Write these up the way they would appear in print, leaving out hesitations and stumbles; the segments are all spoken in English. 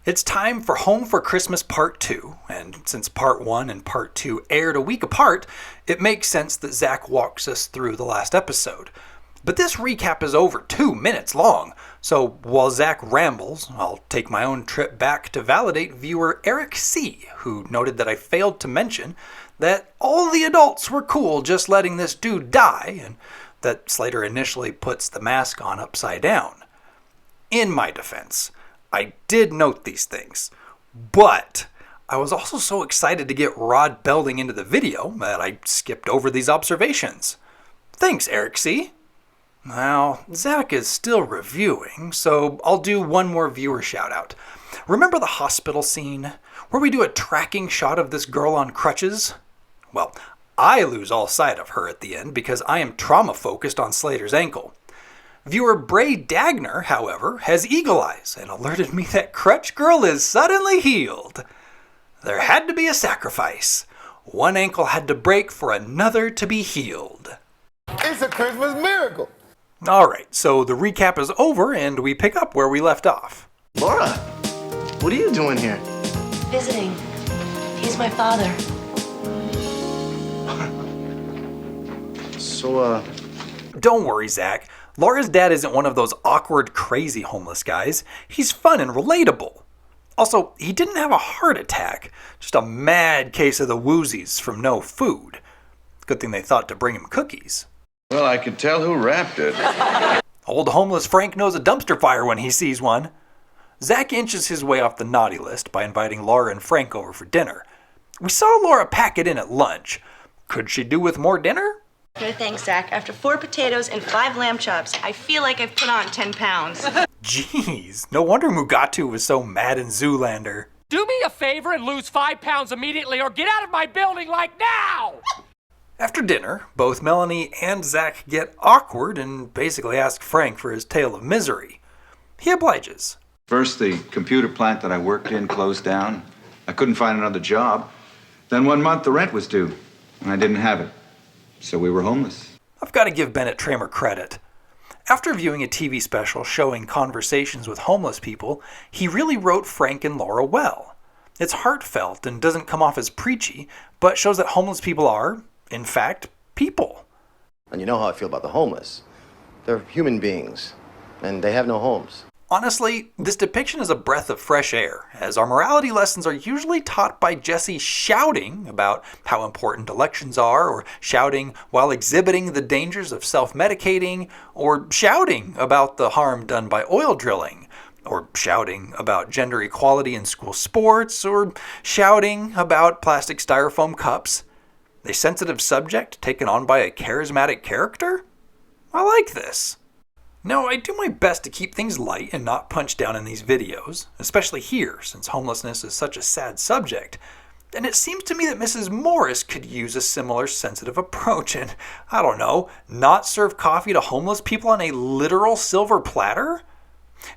It's time for Home for Christmas Part 2, and since Part 1 and Part 2 aired a week apart, it makes sense that Zack walks us through the last episode. But this recap is over 2 minutes long, so while Zack rambles, I'll take my own trip back to validate viewer Eric C., who noted that I failed to mention that all the adults were cool just letting this dude die, and that Slater initially puts the mask on upside down. In my defense, I did note these things, but I was also so excited to get Rod Belding into the video that I skipped over these observations. Thanks, Eric C. Now, Zack is still reviewing, so I'll do one more viewer shout out. Remember the hospital scene where we do a tracking shot of this girl on crutches? Well, I lose all sight of her at the end because I am trauma focused on Slater's ankle. Viewer Bray Dagner, however, has eagle eyes and alerted me that Crutch Girl is suddenly healed. There had to be a sacrifice. One ankle had to break for another to be healed. It's a Christmas miracle. Alright, so the recap is over and we pick up where we left off. Laura, what are you doing here? Visiting. He's my father. So, Don't worry, Zack. Laura's dad isn't one of those awkward, crazy homeless guys. He's fun and relatable. Also, he didn't have a heart attack, just a mad case of the woozies from no food. Good thing they thought to bring him cookies. Well, I could tell who wrapped it. Old homeless Frank knows a dumpster fire when he sees one. Zack inches his way off the naughty list by inviting Laura and Frank over for dinner. We saw Laura pack it in at lunch. Could she do with more dinner? No thanks, Zack. After 4 potatoes and 5 lamb chops, I feel like I've put on 10 pounds. Jeez, no wonder Mugatu was so mad in Zoolander. Do me a favor and lose 5 pounds immediately or get out of my building like now! After dinner, both Melanie and Zack get awkward and basically ask Frank for his tale of misery. He obliges. First, the computer plant that I worked in closed down. I couldn't find another job. Then 1 month the rent was due, and I didn't have it. So we were homeless. I've got to give Bennett Tramer credit. After viewing a TV special showing conversations with homeless people, he really wrote Frank and Laura well. It's heartfelt and doesn't come off as preachy, but shows that homeless people are, in fact, people. and you know how I feel about the homeless. They're human beings, and they have no homes. Honestly, this depiction is a breath of fresh air, as our morality lessons are usually taught by Jesse shouting about how important elections are, or shouting while exhibiting the dangers of self-medicating, or shouting about the harm done by oil drilling, or shouting about gender equality in school sports, or shouting about plastic styrofoam cups. A sensitive subject taken on by a charismatic character? I like this. Now, I do my best to keep things light and not punch down in these videos, especially here, since homelessness is such a sad subject. And it seems to me that Mrs. Morris could use a similar sensitive approach and, I don't know, not serve coffee to homeless people on a literal silver platter?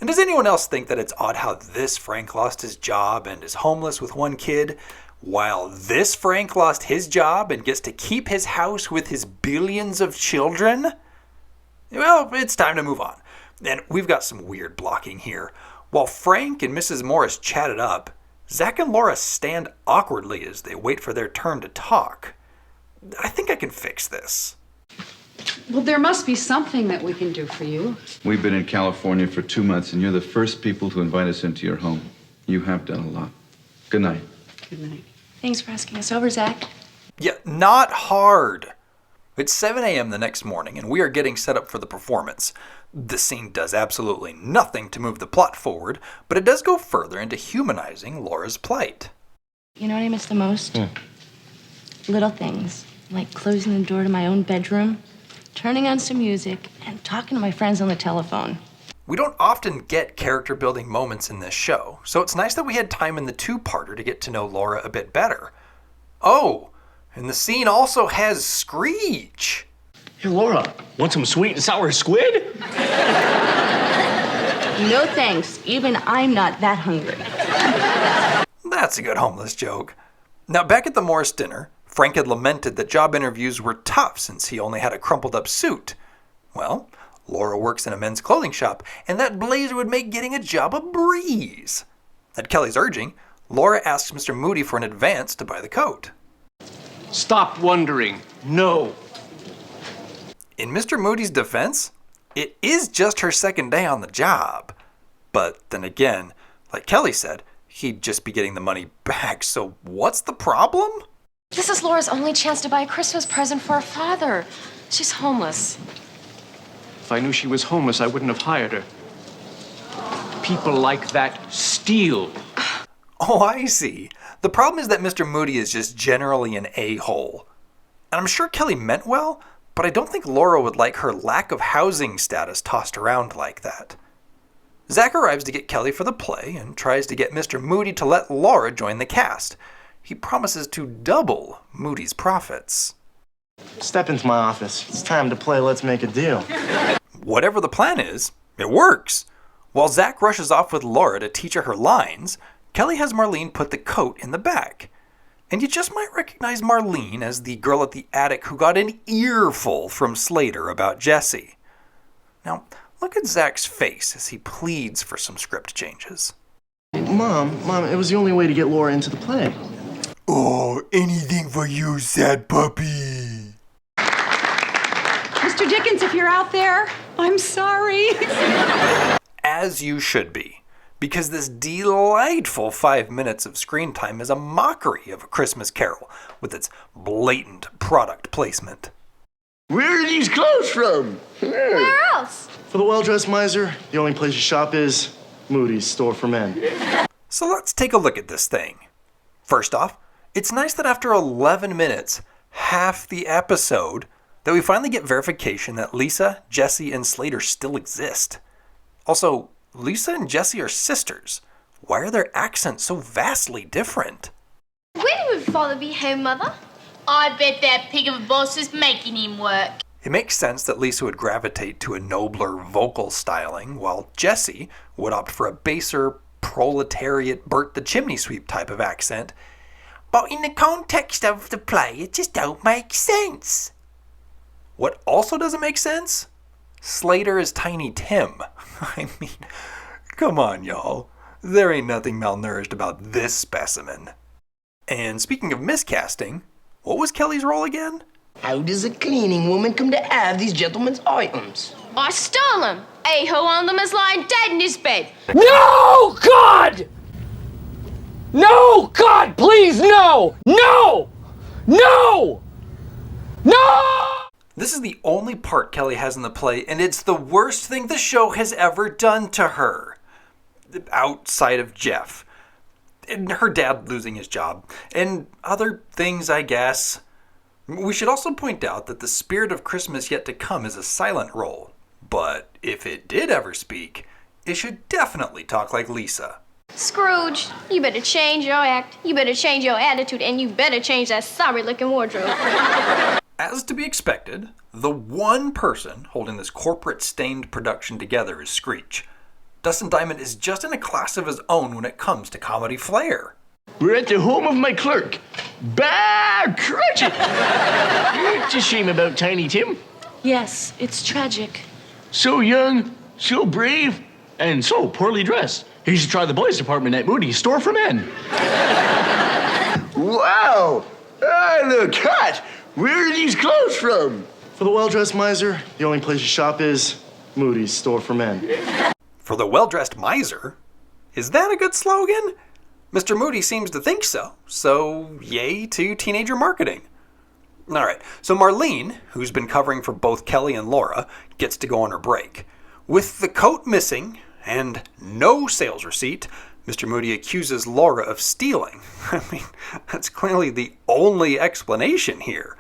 And does anyone else think that it's odd how this Frank lost his job and is homeless with one kid, while this Frank lost his job and gets to keep his house with his billions of children? Well, it's time to move on. And we've got some weird blocking here. While Frank and Mrs. Morris chat it up, Zack and Laura stand awkwardly as they wait for their turn to talk. I think I can fix this. Well, there must be something that we can do for you. We've been in California for 2 months, and you're the first people to invite us into your home. You have done a lot. Good night. Good night. Thanks for asking us over, Zack. Yeah, not hard. It's 7 a.m. the next morning, and we are getting set up for the performance. The scene does absolutely nothing to move the plot forward, but it does go further into humanizing Laura's plight. You know what I miss the most? Little things, like closing the door to my own bedroom, turning on some music, and talking to my friends on the telephone. We don't often get character-building moments in this show, so it's nice that we had time in the two-parter to get to know Laura a bit better. Oh, and the scene also has Screech. Hey, Laura, want some sweet and sour squid? No thanks. Even I'm not that hungry. That's a good homeless joke. Now, back at the Morris dinner, Frank had lamented that job interviews were tough since he only had a crumpled-up suit. Well, Laura works in a men's clothing shop, and that blazer would make getting a job a breeze. At Kelly's urging, Laura asks Mr. Moody for an advance to buy the coat. Stop wondering. No. In Mr. Moody's defense, it is just her second day on the job. But then again, like Kelly said, he'd just be getting the money back, so what's the problem? This is Laura's only chance to buy a Christmas present for her father. She's homeless. If I knew she was homeless, I wouldn't have hired her. People like that steal. Oh, I see. The problem is that Mr. Moody is just generally an a-hole. And I'm sure Kelly meant well, but I don't think Laura would like her lack of housing status tossed around like that. Zack arrives to get Kelly for the play and tries to get Mr. Moody to let Laura join the cast. He promises to double Moody's profits. Step into my office. It's time to play Let's Make a Deal. Whatever the plan is, it works. While Zack rushes off with Laura to teach her lines, Kelly has Marlene put the coat in the back. And you just might recognize Marlene as the girl at the attic who got an earful from Slater about Jesse. Now, look at Zack's face as he pleads for some script changes. Mom, it was the only way to get Laura into the play. Oh, anything for you, sad puppy. Mr. Dickens, if you're out there, I'm sorry. As you should be, because this delightful 5 minutes of screen time is a mockery of A Christmas Carol with its blatant product placement. Where are these clothes from? Where else? For the well-dressed miser, the only place you shop is Moody's store for men. So let's take a look at this thing. First off, it's nice that after 11 minutes, half the episode, that we finally get verification that Lisa, Jesse, and Slater still exist. Also, Lisa and Jesse are sisters. Why are their accents so vastly different? When would father be home, Mother? I bet that pig of a boss is making him work. It makes sense that Lisa would gravitate to a nobler vocal styling, while Jesse would opt for a baser, proletariat Bert the Chimney Sweep type of accent. But in the context of the play, it just don't make sense. What also doesn't make sense? Slater is Tiny Tim. I mean, come on, y'all. There ain't nothing malnourished about this specimen. And speaking of miscasting, what was Kelly's role again? How does a cleaning woman come to have these gentlemen's items? I stole them. A-ho on them is lying dead in his bed. No, God! No, God, please, no! No! No! No! This is the only part Kelly has in the play, and it's the worst thing the show has ever done to her. Outside of Jeff. And her dad losing his job. And other things, I guess. We should also point out that the spirit of Christmas yet to come is a silent role. But if it did ever speak, it should definitely talk like Lisa. Scrooge, you better change your act, you better change your attitude, and you better change that sorry-looking wardrobe. As to be expected, the one person holding this corporate-stained production together is Screech. Dustin Diamond is just in a class of his own when it comes to comedy flair. We're at the home of my clerk. Bah, Cratchit! It's a shame about Tiny Tim. Yes, it's tragic. So young, so brave, and so poorly dressed. He should try the boys department at Moody's store for men. Wow! Ah, look hot! Where are these clothes from? For the well-dressed miser, the only place you shop is Moody's store for men. For the well-dressed miser? Is that a good slogan? Mr. Moody seems to think so yay to teenager marketing. Alright, so Marlene, who's been covering for both Kelly and Laura, gets to go on her break. With the coat missing and no sales receipt, Mr. Moody accuses Laura of stealing. I mean, that's clearly the only explanation here.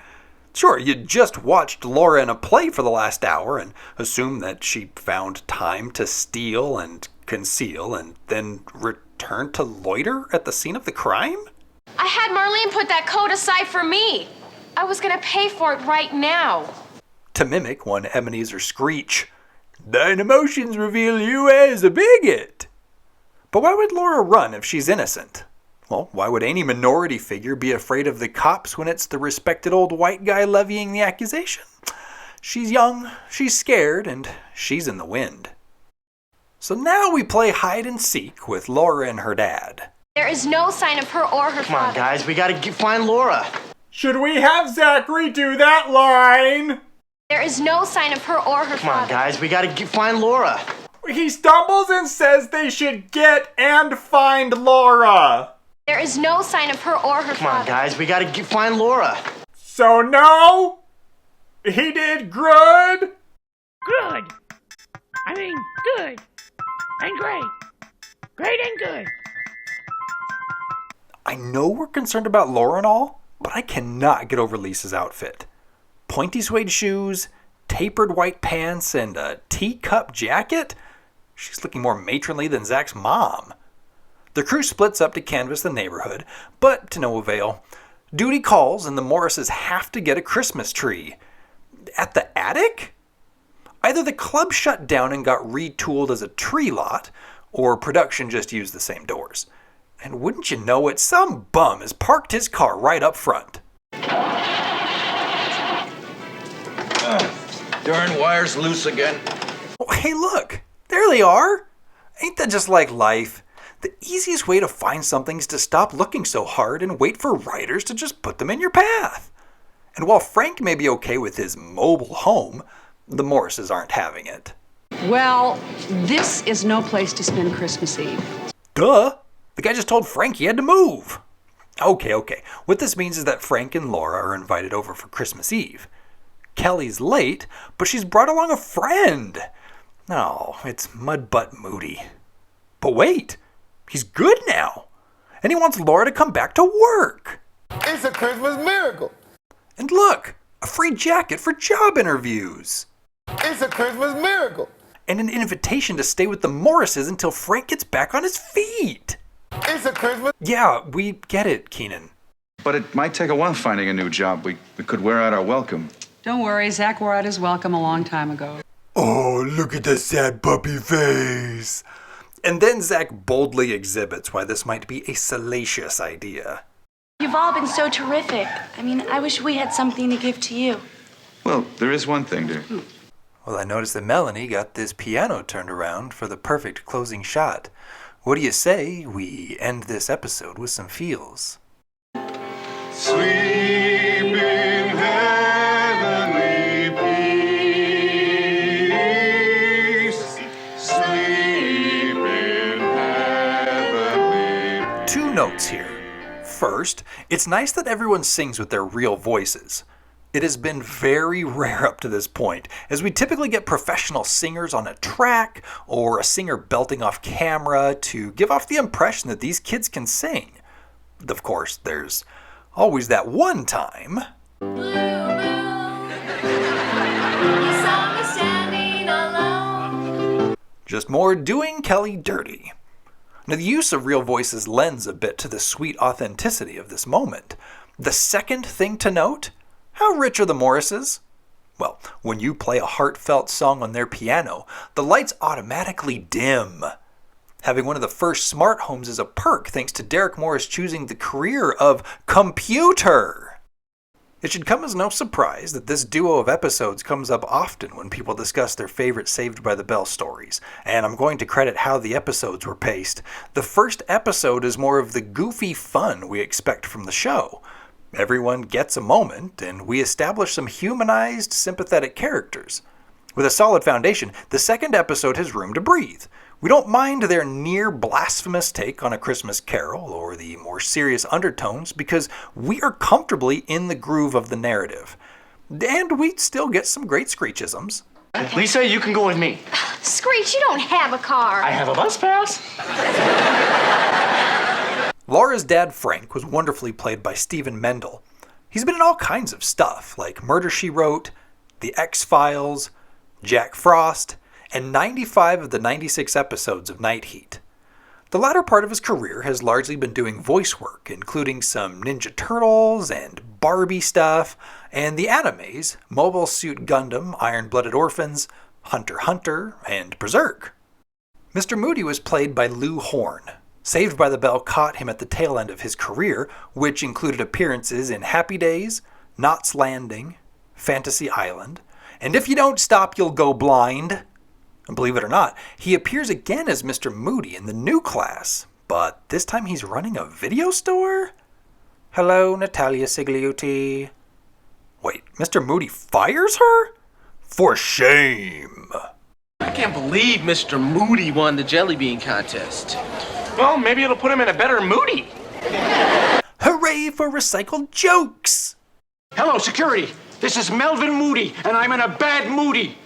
Sure, you just watched Laura in a play for the last hour and assume that she found time to steal and conceal and then return to loiter at the scene of the crime? I had Marlene put that coat aside for me. I was gonna pay for it right now. To mimic one Ebenezer Screech, thine emotions reveal you as a bigot. But why would Laura run if she's innocent? Well, why would any minority figure be afraid of the cops when it's the respected old white guy levying the accusation? She's young, she's scared, and she's in the wind. So now we play hide and seek with Laura and her dad. There is no sign of her or her Come on, father. guys, we gotta find Laura. Should we have Zack redo that line? There is no sign of her or her Come on, father. guys, we gotta find Laura. He stumbles and says they should get and find Laura. There is no sign of her or her Come on, father. guys, we gotta find Laura. So no? He did good? Good. I mean, good. And great. Great and good. I know we're concerned about Laura and all, but I cannot get over Lisa's outfit. Pointy suede shoes, tapered white pants, and a teacup jacket? She's looking more matronly than Zack's mom. The crew splits up to canvass the neighborhood, but to no avail. Duty calls and the Morrises have to get a Christmas tree. At the attic? Either the club shut down and got retooled as a tree lot, or production just used the same doors. And wouldn't you know it, some bum has parked his car right up front. Darn wire's loose again. Oh, hey look, there they are. Ain't that just like life? The easiest way to find something is to stop looking so hard and wait for writers to just put them in your path. And while Frank may be okay with his mobile home, the Morrises aren't having it. Well, this is no place to spend Christmas Eve. Duh! The guy just told Frank he had to move. Okay. What this means is that Frank and Laura are invited over for Christmas Eve. Kelly's late, but she's brought along a friend. Oh, it's Mudbutt Moody. But wait, he's good now. And he wants Laura to come back to work. It's a Christmas miracle. And look, a free jacket for job interviews. It's a Christmas miracle. And an invitation to stay with the Morrises until Frank gets back on his feet. It's a Christmas... Yeah, we get it, Keenan. But it might take a while finding a new job. We could wear out our welcome. Don't worry, Zack wore out his welcome a long time ago. Oh, look at the sad puppy face. And then Zack boldly exhibits why this might be a salacious idea. You've all been so terrific. I mean, I wish we had something to give to you. Well, there is one thing, dear. Well, I noticed that Melanie got this piano turned around for the perfect closing shot. What do you say we end this episode with some feels? Sleep in heavenly peace. Sleep in heavenly peace. Two notes here. First, it's nice that everyone sings with their real voices. It has been very rare up to this point, as we typically get professional singers on a track or a singer belting off camera to give off the impression that these kids can sing. Of course, there's always that one time. Blue moon, you saw me standing alone. Just more doing Kelly dirty. Now, the use of real voices lends a bit to the sweet authenticity of this moment. The second thing to note, how rich are the Morrises? Well, when you play a heartfelt song on their piano, the lights automatically dim. Having one of the first smart homes is a perk thanks to Derek Morris choosing the career of computer. It should come as no surprise that this duo of episodes comes up often when people discuss their favorite Saved by the Bell stories, and I'm going to credit how the episodes were paced. The first episode is more of the goofy fun we expect from the show. Everyone gets a moment, and we establish some humanized, sympathetic characters. With a solid foundation, the second episode has room to breathe. We don't mind their near-blasphemous take on A Christmas Carol or the more serious undertones because we are comfortably in the groove of the narrative. And we still get some great Screechisms. Lisa, you can go with me. Screech, you don't have a car. I have a bus pass. Laura's dad, Frank, was wonderfully played by Stephen Mendel. He's been in all kinds of stuff, like Murder, She Wrote, The X-Files, Jack Frost, and 95 of the 96 episodes of Night Heat. The latter part of his career has largely been doing voice work, including some Ninja Turtles and Barbie stuff, and the animes, Mobile Suit Gundam, Iron-Blooded Orphans, Hunter x Hunter, and Berserk. Mr. Moody was played by Lou Horn. Saved by the Bell caught him at the tail end of his career, which included appearances in Happy Days, Knots Landing, Fantasy Island, and If You Don't Stop, You'll Go Blind. And believe it or not, he appears again as Mr. Moody in the new class, but this time he's running a video store? Hello, Natalia Sigliuti. Wait, Mr. Moody fires her? For shame! I can't believe Mr. Moody won the jelly bean contest. Well, maybe it'll put him in a better Moody. Hooray for recycled jokes! Hello, security. This is Melvin Moody, and I'm in a bad Moody.